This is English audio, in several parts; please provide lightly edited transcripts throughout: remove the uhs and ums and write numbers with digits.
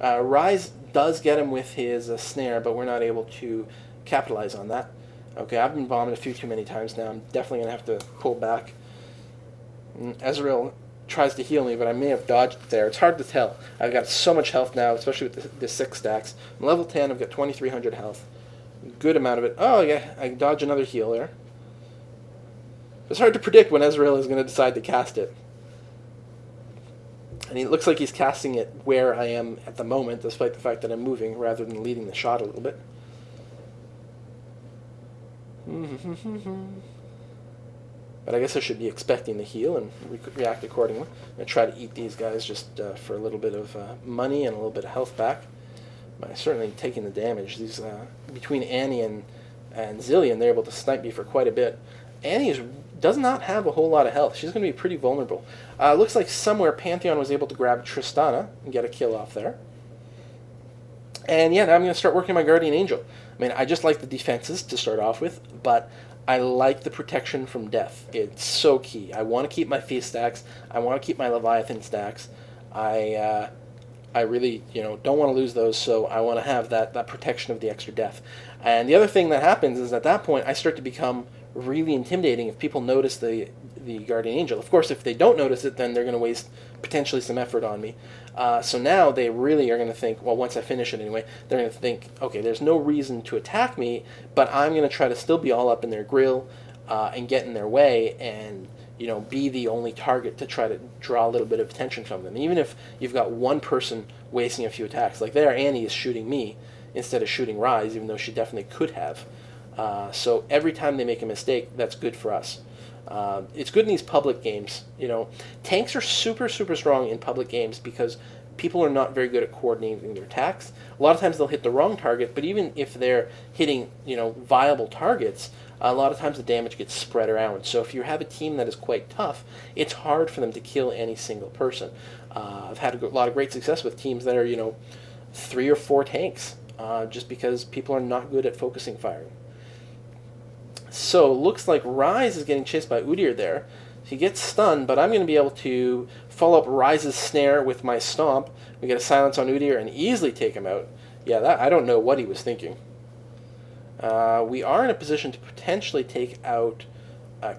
Rise does get him with his snare, but we're not able to capitalize on that. Okay, I've been bombing a few too many times now. I'm definitely going to have to pull back. Ezreal tries to heal me, but I may have dodged it there. It's hard to tell. I've got so much health now, especially with the 6 stacks. I'm level 10, I've got 2,300 health. Good amount of it. Oh, yeah, I dodge another heal there. It's hard to predict when Ezreal is going to decide to cast it. And it looks like he's casting it where I am at the moment, despite the fact that I'm moving rather than leading the shot a little bit. But I guess I should be expecting the heal and react accordingly. I'm going to try to eat these guys just for a little bit of money and a little bit of health back. But I'm certainly taking the damage. These between Annie and Zillion, they're able to snipe me for quite a bit. Annie does not have a whole lot of health. She's going to be pretty vulnerable. Looks like somewhere Pantheon was able to grab Tristana and get a kill off there. And yeah, now I'm going to start working my Guardian Angel. I mean, I just like the defenses to start off with, but I like the protection from death. It's so key. I want to keep my Feast stacks. I want to keep my Leviathan stacks. I really, don't want to lose those, so I want to have that protection of the extra death. And the other thing that happens is at that point, I start to become really intimidating if people notice the Guardian Angel. Of course, if they don't notice it, then they're going to waste potentially some effort on me. So now they really are going to think, well, once I finish it anyway, they're going to think, okay, there's no reason to attack me, but I'm going to try to still be all up in their grill and get in their way and be the only target to try to draw a little bit of attention from them. Even if you've got one person wasting a few attacks, like there, Annie is shooting me instead of shooting Rise, even though she definitely could have. So every time they make a mistake, that's good for us. It's good in these public games. Tanks are super, super strong in public games because people are not very good at coordinating their attacks. A lot of times they'll hit the wrong target, but even if they're hitting, viable targets, a lot of times the damage gets spread around. So if you have a team that is quite tough, it's hard for them to kill any single person. I've had a lot of great success with teams that are, 3 or 4 tanks, just because people are not good at focusing firing. So looks like Rise is getting chased by Udyr there. He gets stunned, but I'm going to be able to follow up Rise's snare with my stomp. We get a silence on Udyr and easily take him out. Yeah, I don't know what he was thinking. We are in a position to potentially take out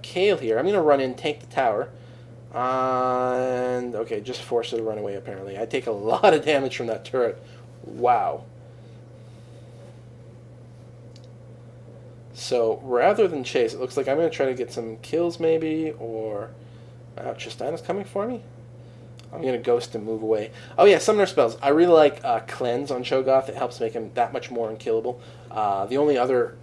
Kale here. I'm going to run in, tank the tower. And, okay, just force her to run away, apparently. I take a lot of damage from that turret. Wow. So, rather than chase, it looks like I'm going to try to get some kills, maybe, or... Tristana's coming for me? I'm going to ghost and move away. Oh yeah, summoner spells. I really like Cleanse on Cho'Gath. It helps make him that much more unkillable. The only other,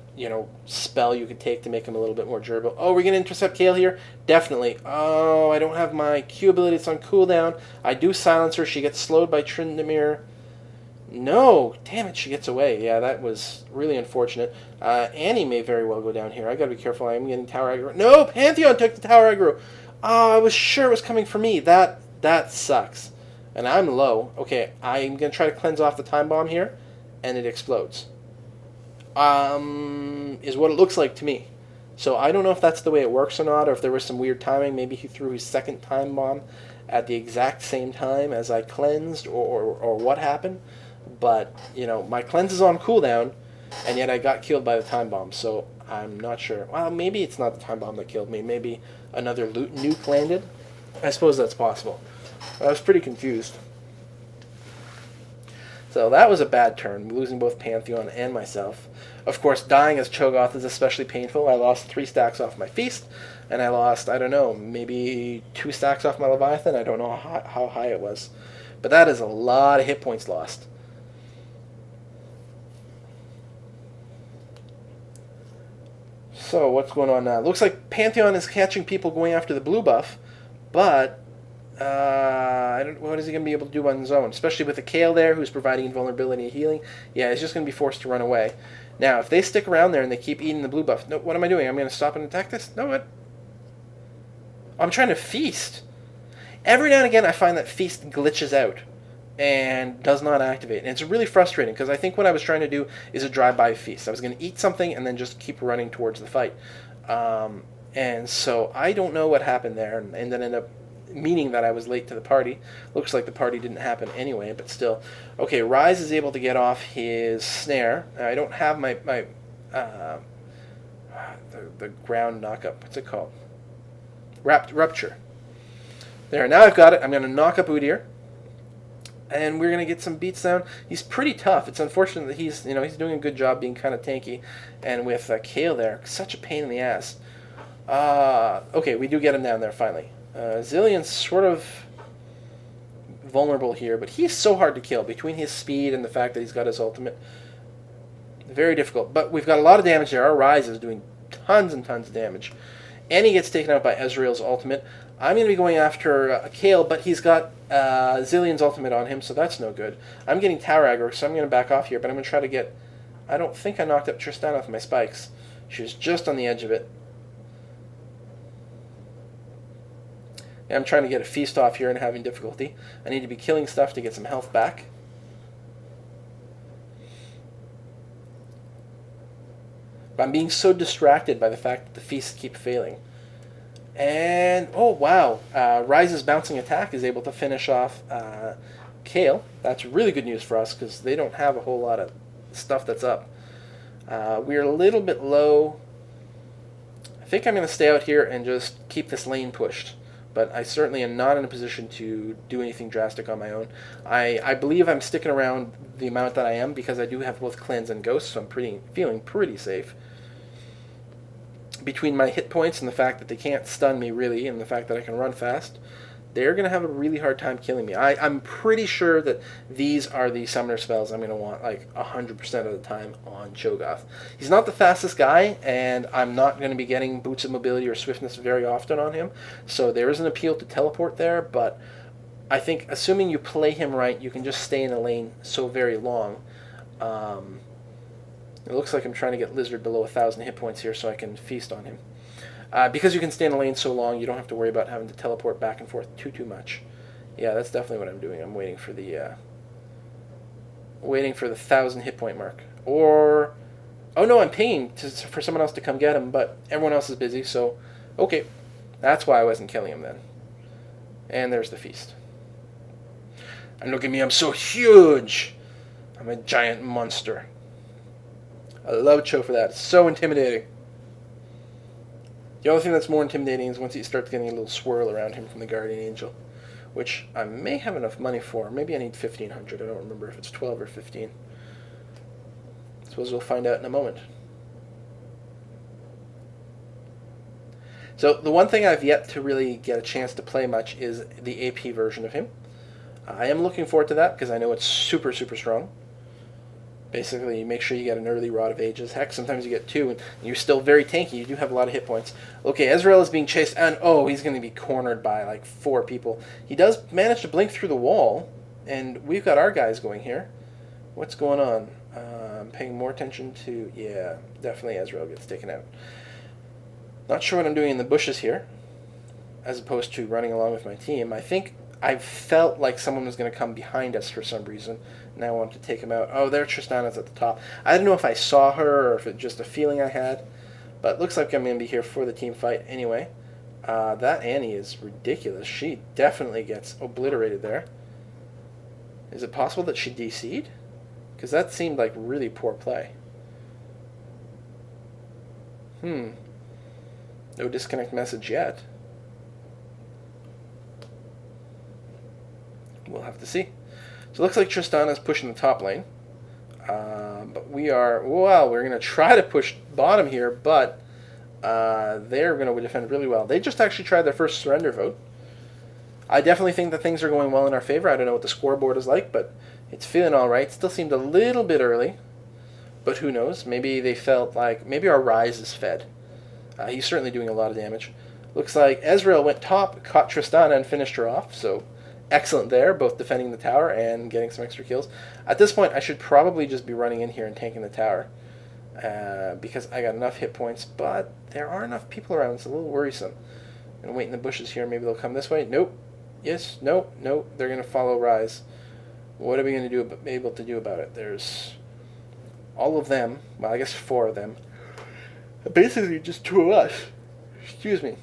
spell you could take to make him a little bit more durable. Oh, we're going to intercept Kale here? Definitely. Oh, I don't have my Q ability. It's on cooldown. I do silence her. She gets slowed by Tryndamere. No! Damn it, she gets away. Yeah, that was really unfortunate. Annie may very well go down here. I gotta be careful. I am getting tower aggro. No! Pantheon took the tower aggro! Oh, I was sure it was coming for me. That sucks. And I'm low. Okay, I'm gonna try to cleanse off the time bomb here, and it explodes. Is what it looks like to me. So I don't know if that's the way it works or not, or if there was some weird timing. Maybe he threw his second time bomb at the exact same time as I cleansed, or what happened. But, my cleanse is on cooldown, and yet I got killed by the time bomb, so I'm not sure. Well, maybe it's not the time bomb that killed me. Maybe another nuke landed. I suppose that's possible. I was pretty confused. So that was a bad turn, losing both Pantheon and myself. Of course, dying as Cho'Gath is especially painful. I lost 3 stacks off my Feast, and I lost, I don't know, maybe 2 stacks off my Leviathan. I don't know how high it was. But that is a lot of hit points lost. So, what's going on now? Looks like Pantheon is catching people going after the blue buff, but what is he going to be able to do on his own? Especially with the Kale there, who's providing invulnerability and healing. Yeah, he's just going to be forced to run away. Now, if they stick around there and they keep eating the blue buff... No, what am I doing? I'm going to stop and attack this? No, what? I'm trying to feast. Every now and again, I find that feast glitches out and does not activate. And it's really frustrating, because I think what I was trying to do is a drive-by feast. I was going to eat something and then just keep running towards the fight. And so I don't know what happened there, and then ended up meaning that I was late to the party. Looks like the party didn't happen anyway, but still. Okay, Rise is able to get off his snare. I don't have my the ground knockup. What's it called? Rupture. There, now I've got it. I'm going to knock up Udyr. And we're going to get some beats down. He's pretty tough. It's unfortunate that he's doing a good job being kind of tanky. And with Kale there, such a pain in the ass. Okay, we do get him down there finally. Zillion's sort of vulnerable here, but he's so hard to kill between his speed and the fact that he's got his ultimate. Very difficult. But we've got a lot of damage there. Our Rise is doing tons and tons of damage. And he gets taken out by Ezreal's ultimate. I'm going to be going after Kale, but he's got Zillion's ultimate on him, so that's no good. I'm getting tower aggro, so I'm going to back off here, but I'm going to try to get... I don't think I knocked up Tristana with my spikes. She was just on the edge of it. Yeah, I'm trying to get a feast off here and having difficulty. I need to be killing stuff to get some health back. But I'm being so distracted by the fact that the feasts keep failing. And, oh wow, Rise's bouncing attack is able to finish off Kale. That's really good news for us because they don't have a whole lot of stuff that's up. We're a little bit low. I think I'm going to stay out here and just keep this lane pushed. But I certainly am not in a position to do anything drastic on my own. I believe I'm sticking around the amount that I am because I do have both Cleanse and Ghost, so I'm feeling pretty safe. Between my hit points and the fact that they can't stun me really, and the fact that I can run fast, they're going to have a really hard time killing me. I'm pretty sure that these are the summoner spells I'm going to want like 100% of the time on Cho'Gath. He's not the fastest guy, and I'm not going to be getting boots of mobility or swiftness very often on him, so there is an appeal to teleport there, but I think assuming you play him right, you can just stay in the lane so very long. It looks like I'm trying to get Lizard below 1,000 hit points here so I can feast on him. Because you can stay in the lane so long, you don't have to worry about having to teleport back and forth too much. Yeah, that's definitely what I'm doing. I'm waiting for the 1,000 hit point mark. Or, oh no, I'm paying for someone else to come get him, but everyone else is busy, so okay. That's why I wasn't killing him then. And there's the feast. And look at me, I'm so huge! I'm a giant monster. I love Cho for that. It's so intimidating. The only thing that's more intimidating is once he starts getting a little swirl around him from the Guardian Angel, which I may have enough money for. Maybe I need 1,500. I don't remember if it's 12 or 15. I suppose we'll find out in a moment. So the one thing I've yet to really get a chance to play much is the AP version of him. I am looking forward to that because I know it's super, super strong. Basically, make sure you get an early Rod of Ages. Heck, sometimes you get 2, and you're still very tanky. You do have a lot of hit points. Okay, Ezreal is being chased, and oh, he's going to be cornered by like 4 people. He does manage to blink through the wall, and we've got our guys going here. What's going on? I'm paying more attention to... Yeah, definitely Ezreal gets taken out. Not sure what I'm doing in the bushes here, as opposed to running along with my team. I think I felt like someone was going to come behind us for some reason. Now I want to take him out. Oh, there Tristana's at the top. I don't know if I saw her or if it's just a feeling I had. But it looks like I'm going to be here for the team fight anyway. That Annie is ridiculous. She definitely gets obliterated there. Is it possible that she DC'd? Because that seemed like really poor play. No disconnect message yet. We'll have to see. So it looks like Tristana's pushing the top lane. But we are... Well, we're going to try to push bottom here, but they're going to defend really well. They just actually tried their first surrender vote. I definitely think that things are going well in our favor. I don't know what the scoreboard is like, but it's feeling all right. Still seemed a little bit early, but who knows? Maybe they felt like... Maybe our Rise is fed. He's certainly doing a lot of damage. Looks like Ezreal went top, caught Tristana, and finished her off, so... Excellent there, both defending the tower and getting some extra kills. At this point, I should probably just be running in here and tanking the tower. Because I got enough hit points, but there are enough people around. It's a little worrisome. I'm going to wait in the bushes here. Maybe they'll come this way. Nope. Yes. Nope. Nope. They're going to follow Rise. What are we going to be able to do about it? There's all of them. Well, I guess 4 of them. Basically, just 2 of us. Excuse me.